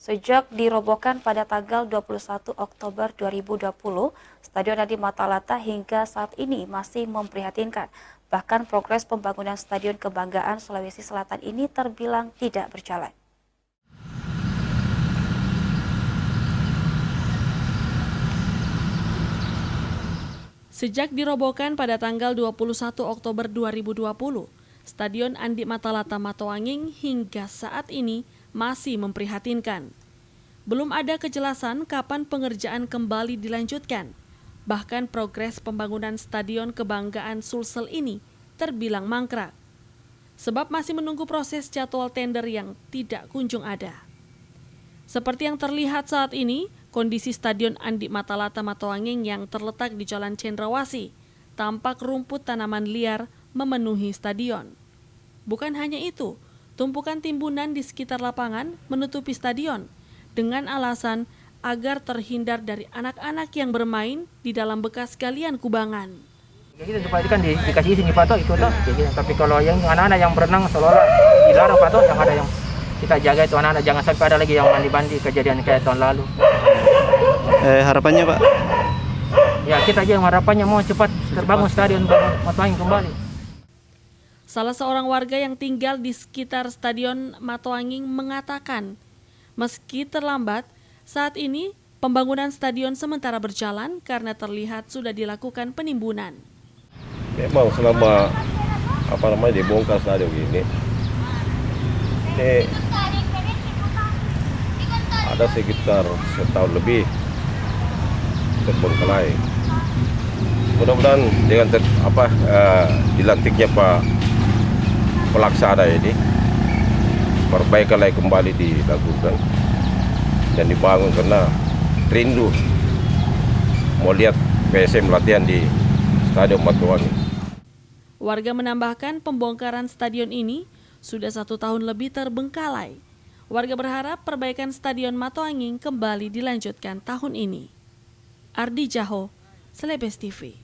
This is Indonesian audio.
Sejak dirobohkan pada tanggal 21 Oktober 2020, Stadion Andi Matalata hingga saat ini masih memprihatinkan. Bahkan progres pembangunan Stadion Kebanggaan Sulawesi Selatan ini terbilang tidak berjalan. Sejak dirobohkan pada tanggal 21 Oktober 2020, Stadion Andi Matalata Matoanging hingga saat ini masih memprihatinkan. Belum ada kejelasan kapan pengerjaan kembali dilanjutkan. Bahkan progres pembangunan Stadion Kebanggaan Sulsel ini terbilang mangkrak. Sebab masih menunggu proses jadwal tender yang tidak kunjung ada. Seperti yang terlihat saat ini, kondisi Stadion Andi Matalata Matoanging yang terletak di Jalan Cendrawasih, tampak rumput tanaman liar memenuhi stadion. Bukan hanya itu, tumpukan timbunan di sekitar lapangan menutupi stadion dengan alasan agar terhindar dari anak-anak yang bermain di dalam bekas galian kubangan. Kita kan dikasih izin Pak itu toh, tapi kalau yang anak-anak yang berenang seolah dilarang Pak yang ada yang kita jaga itu anak-anak jangan sampai ada lagi yang mandi-mandi kejadian kayak tahun lalu. Harapannya Pak? Ya kita aja yang harapannya mau cepat terbangun Stadion Matoanging kembali. Salah seorang warga yang tinggal di sekitar Stadion Matoanging mengatakan, meski terlambat, saat ini pembangunan stadion sementara berjalan karena terlihat sudah dilakukan penimbunan. Memang selama dibongkar stadion ini, ada sekitar setahun lebih terbengkalai. Mudah-mudahan dengan dilantiknya Pak Pelaksana ini, perbaikan lagi kembali dilakukan dan dibangun karena rindu mau lihat PSM latihan di Stadion Matoanging. Warga menambahkan pembongkaran stadion ini sudah 1 tahun lebih terbengkalai. Warga berharap perbaikan Stadion Matoanging kembali dilanjutkan tahun ini. Ardi Jaho, Celebes TV.